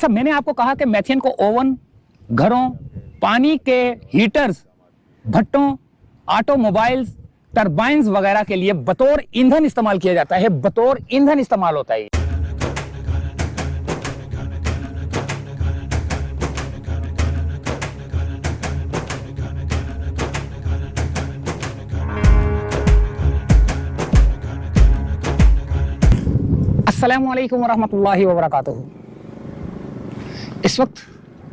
अच्छा, मैंने आपको कहा कि मेथियन को ओवन, घरों, पानी के हीटर्स, भट्टों, ऑटोमोबाइल्स, टरबाइन्स वगैरह के लिए बतौर ईंधन इस्तेमाल किया जाता है, बतौर ईंधन इस्तेमाल होता है। अस्सलामु अलैकुम वरहमतुल्लाहि वबरकातुहू। इस वक्त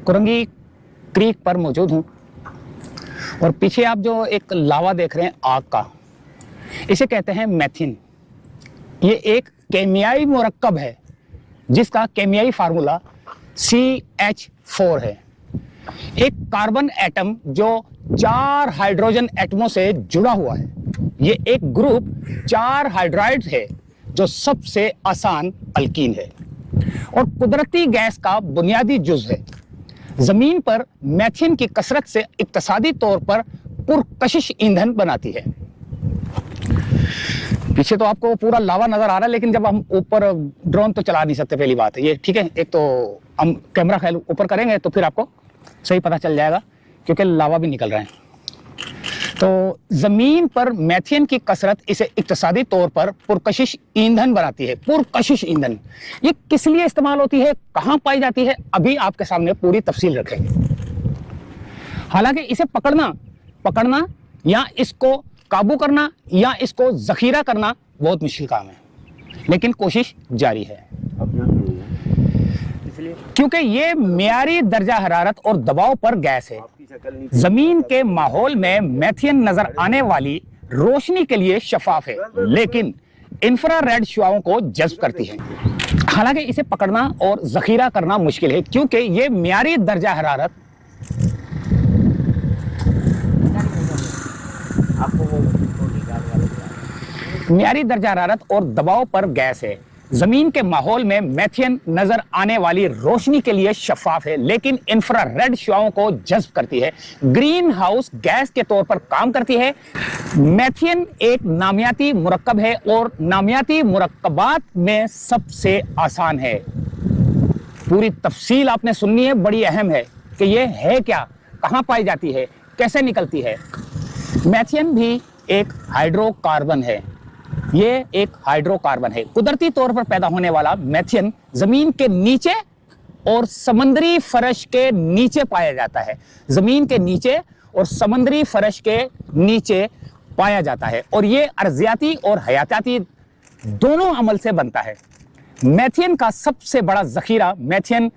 कुरंगी क्रीक पर मौजूद हूँ और पीछे आप जो एक लावा देख रहे हैं आग का, इसे कहते हैं मेथिन। ये एक केमियाई मुरक्कब है जिसका केमियाई फार्मूला CH4 है। एक कार्बन एटम जो 4 हाइड्रोजन एटमों से जुड़ा हुआ है। ये एक ग्रुप 4 हाइड्राइड है जो सबसे आसान अल्कीन है और कुदरती गैस का बुनियादी जुज है। जमीन पर मेथियन की कसरत से इक्तसादी तौर पर पुरकशिश ईंधन बनाती है। पीछे तो आपको पूरा लावा नजर आ रहा है, लेकिन जब हम ऊपर ड्रोन तो चला नहीं सकते, पहली बात है ये, ठीक है। एक तो हम कैमरा ख्याल ऊपर करेंगे तो फिर आपको सही पता चल जाएगा, क्योंकि लावा भी निकल रहा है। तो जमीन पर मेथियन की कसरत इसे इक्तसादी तौर पर पुरकशिश ईंधन बनाती है। पुरकशिश ईंधन ये किस लिए इस्तेमाल होती है, कहां पाई जाती है, अभी आपके सामने पूरी तफसील रखेंगे। हालांकि इसे पकड़ना या इसको काबू करना या इसको जखीरा करना बहुत मुश्किल काम है, लेकिन कोशिश जारी है, क्योंकि ये मियारी दर्जा हरारत और दबाव पर गैस है। जमीन के माहौल में मेथियन नजर आने वाली रोशनी के लिए शफाफ है, लेकिन इंफ्रारेड शुआओं को जज्ब करती है। हालांकि इसे पकड़ना और जखीरा करना मुश्किल है, क्योंकि ये मियारी दर्जा हरारत और दबाव पर गैस है। जमीन के माहौल में मेथियन नजर आने वाली रोशनी के लिए शफाफ है, लेकिन इंफ्रारेड शुआओं को जज्ब करती है, ग्रीन हाउस गैस के तौर पर काम करती है। मेथियन एक नामियाती मुरक्कब है और नामियाती मुरक्कबात में सबसे आसान है। पूरी तफसील आपने सुननी है, बड़ी अहम है कि ये है क्या, कहां पाई जाती है, कैसे निकलती है। मेथियन भी एक हाइड्रोकार्बन है। ये एक हाइड्रोकार्बन है। कुदरती तौर पर पैदा होने वाला मेथियन जमीन के नीचे और समुद्री फर्श के नीचे पाया जाता है। जमीन के नीचे और समुद्री फर्श के नीचे पाया जाता है और ये अर्जियाती और हयाताती दोनों अमल से बनता है। मेथियन का सबसे बड़ा जखीरा मेथियन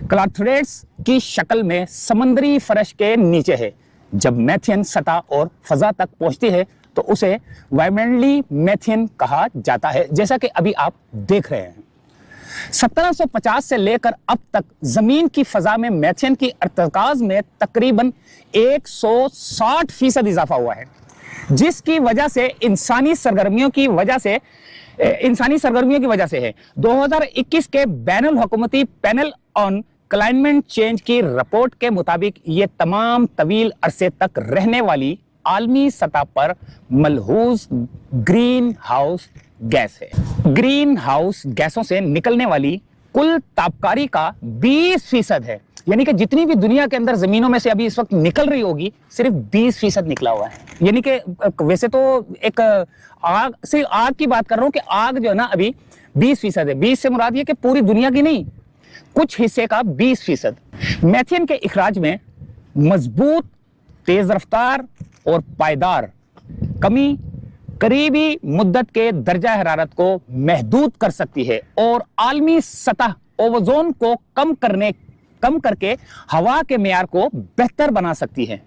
क्लाथोरेट्स की शक्ल में समुद्री फर्श के नीचे है। जब मेथियन सतह और फजा तक पहुंचती है तो उसे वाइब्रेंटली मेथियन कहा जाता है, जैसा कि अभी आप देख रहे हैं। 1750 से लेकर अब तक जमीन की फजा में मेथियन की अर्तकाज में तकरीबन 160% इजाफा हुआ है, जिसकी वजह से इंसानी सरगर्मियों की वजह से है। 2021 के बैनुल हुकूमती पैनल ऑन क्लाइमेट चेंज की रिपोर्ट के मुताबिक ये तमाम तवील अरसे तक रहने वाली आलमी सतह पर मलहूज ग्रीन हाउस गैस है। ग्रीन हाउस गैसों से निकलने वाली कुल तापकारी का 20% है, यानी कि जितनी भी दुनिया के अंदर जमीनों में से अभी इस वक्त निकल रही होगी, सिर्फ 20% निकला हुआ है। यानी कि वैसे तो एक सिर्फ आग की बात कर रहा हूं कि आग जो है ना अभी 20% है। 20 से मुराद ये कि पूरी दुनिया की नहीं, कुछ हिस्से का 20%। मेथियन के इखराज में मजबूत, तेज रफ्तार और पायदार कमी करीबी मुद्दत के दर्जा हरारत को महदूद कर सकती है और आलमी सतह ओजोन को कम करके हवा के मेयार को बेहतर बना सकती है।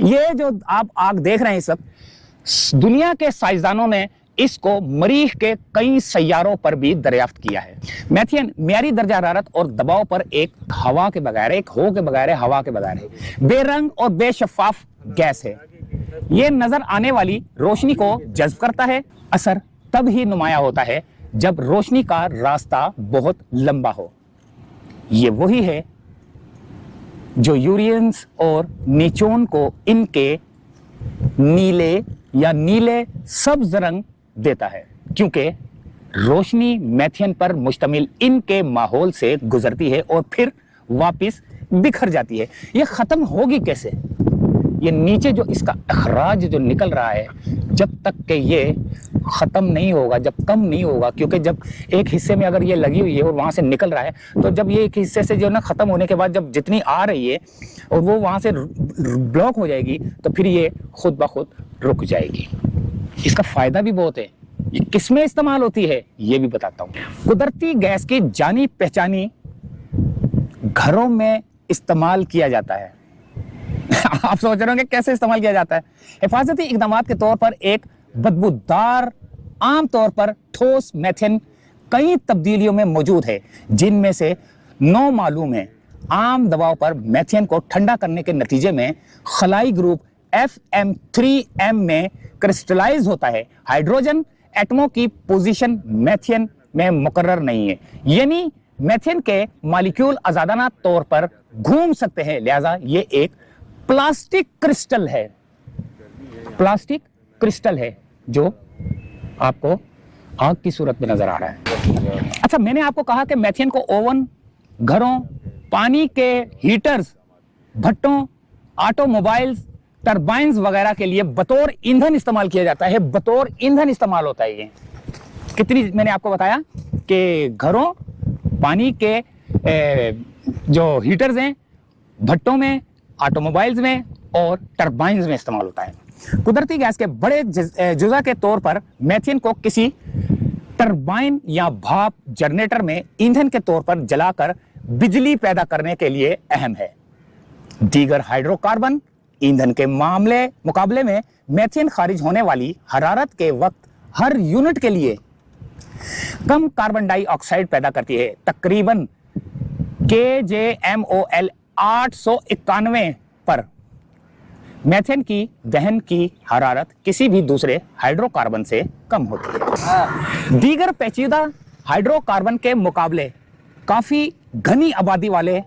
ये जो आप आग देख रहे हैं, सब दुनिया के साइंसदानों ने इसको मरीख के कई सैयारों पर भी दरियाफ्त किया है। मेथियन मियारी दर्जा हरारत और दबाव पर एक हवा के बगैर है, बेरंग और बेशफाफ गैस है। ये नजर आने वाली रोशनी को जज्ब करता है। असर तब ही नुमाया होता है जब रोशनी का रास्ता बहुत लंबा हो। ये वही है जो यूरियंस और निचोन को इनके नीले सब्ज रंग देता है, क्योंकि रोशनी मेथियन पर मुश्तमिल इनके माहौल से गुजरती है और फिर वापस बिखर जाती है। ये खत्म होगी कैसे? ये नीचे जो इसका अखराज जो निकल रहा है, जब तक कि ये ख़त्म नहीं होगा, जब कम नहीं होगा, क्योंकि जब एक हिस्से में अगर ये लगी हुई है और वहाँ से निकल रहा है, तो जब ये एक हिस्से से जो ना ख़त्म होने के बाद जब जितनी आ रही है और वो वहाँ से ब्लॉक हो जाएगी, तो फिर ये खुद ब खुद रुक जाएगी। इसका फ़ायदा भी बहुत है। ये किस में इस्तेमाल होती है ये भी बताता हूँ। कुदरती गैस की जानी पहचानी घरों में इस्तेमाल किया जाता है। आप सोच रहे होंगे कैसे इस्तेमाल किया जाता है? हिफाजती इकदामात के तौर पर एक बदबूदार आमतौर पर ठोस मेथेन कई तब्दीलियों में मौजूद है, जिनमें से 9 मालूम है। आम दबाव पर मेथेन को ठंडा करने के नतीजे में खलाई ग्रुप FM3M में क्रिस्टलाइज होता है। हाइड्रोजन एटमों की पोजीशन मेथेन में मुकर्रर नहीं है, यानी मेथेन के मॉलिक्यूल आजादाना तौर पर घूम सकते हैं, लिहाजा ये एक प्लास्टिक क्रिस्टल है। प्लास्टिक क्रिस्टल है जो आपको आग की सूरत में नजर आ रहा है। अच्छा, मैंने आपको कहा कि मेथेन को ओवन, घरों, पानी के हीटर्स, भट्टों, ऑटोमोबाइल्स, टरबाइन्स वगैरह के लिए बतौर ईंधन इस्तेमाल किया जाता है। बतौर ईंधन इस्तेमाल होता है। ये कितनी मैंने आपको बताया कि घरों, पानी के जो हीटर्स हैं, भट्टों में, ऑटोमोबाइल्स में और टरबाइन्स में इस्तेमाल होता है। कुदरती गैस के बड़े जुज़ा के तौर पर मेथेन को किसी टरबाइन या भाप जनरेटर में ईंधन के तौर पर जलाकर बिजली पैदा करने के लिए अहम है। दीगर हाइड्रोकार्बन ईंधन के मुकाबले में मेथेन खारिज होने वाली हरारत के वक्त हर यूनिट के लिए कम कार्बन डाइऑक्साइड पैदा करती है। तकरीबन kJmol 891 पर मेथेन की दहन की हरारत किसी भी दूसरे हाइड्रोकार्बन से कम होती है। दीगर पेचीदा हाइड्रोकार्बन के मुकाबले काफी घनी आबादी वाले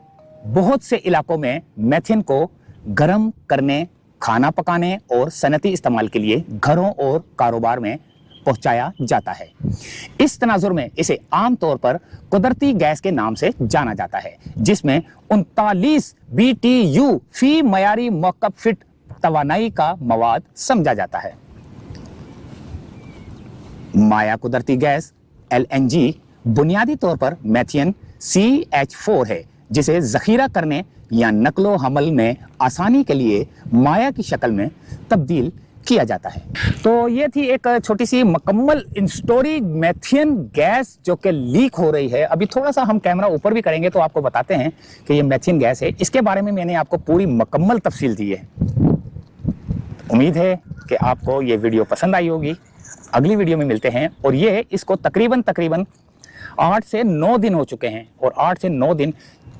बहुत से इलाकों में मेथेन को गर्म करने, खाना पकाने और सनती इस्तेमाल के लिए घरों और कारोबार में पहुंचाया जाता है। इस तनाजुर में इसे आमतौर पर कुदरती गैस के नाम से जाना जाता है, जिसमें 39 BTU फी मयारी मौकब फिट तवानाई का मवाद समझा जाता है। माया कुदरती गैस LNG बुनियादी तौर पर मेथियन CH4 है, जिसे जखीरा करने या नकलो हमल में आसानी के लिए माया की शक्ल में तब्दील किया जाता है। तो ये थी एक छोटी सी मुकम्मल स्टोरी मेथियन गैस जो कि लीक हो रही है। अभी थोड़ा सा हम कैमरा ऊपर भी करेंगे तो आपको बताते हैं कि ये मेथियन गैस है। इसके बारे में मैंने आपको पूरी मुकम्मल तफसील दी है। उम्मीद है कि आपको ये वीडियो पसंद आई होगी। अगली वीडियो में मिलते हैं। और ये इसको तकरीबन 8 से 9 दिन हो चुके हैं और 8 से 9 दिन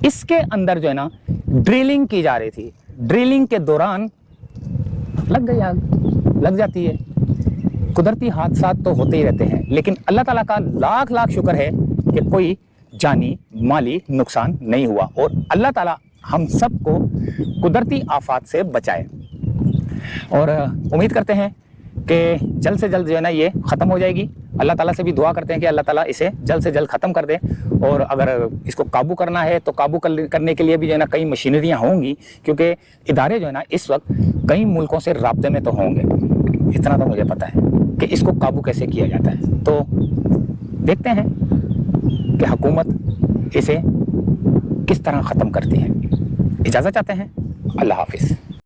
इसके अंदर जो है ना ड्रिलिंग की जा रही थी। ड्रिलिंग के दौरान लग गई आग, लग जाती है। कुदरती हादसात तो होते ही रहते हैं, लेकिन अल्लाह ताला का लाख लाख शुक्र है कि कोई जानी माली नुकसान नहीं हुआ और अल्लाह ताला हम सबको कुदरती आफात से बचाए। और उम्मीद करते हैं कि जल्द से जल्द जो है ना ये ख़त्म हो जाएगी। अल्लाह ताला से भी दुआ करते हैं कि अल्लाह ताला इसे जल्द से जल्द ख़त्म कर दे। और अगर इसको काबू करना है तो काबू करने के लिए भी जो है ना कई मशीनरियाँ होंगी, क्योंकि इदारे जो है ना इस वक्त कई मुल्कों से राब्ते में तो होंगे। इतना तो मुझे पता है कि इसको काबू कैसे किया जाता है। तो देखते हैं कि हुकूमत इसे किस तरह ख़त्म करती है। इजाज़त चाहते हैं। अल्लाह हाफिज़।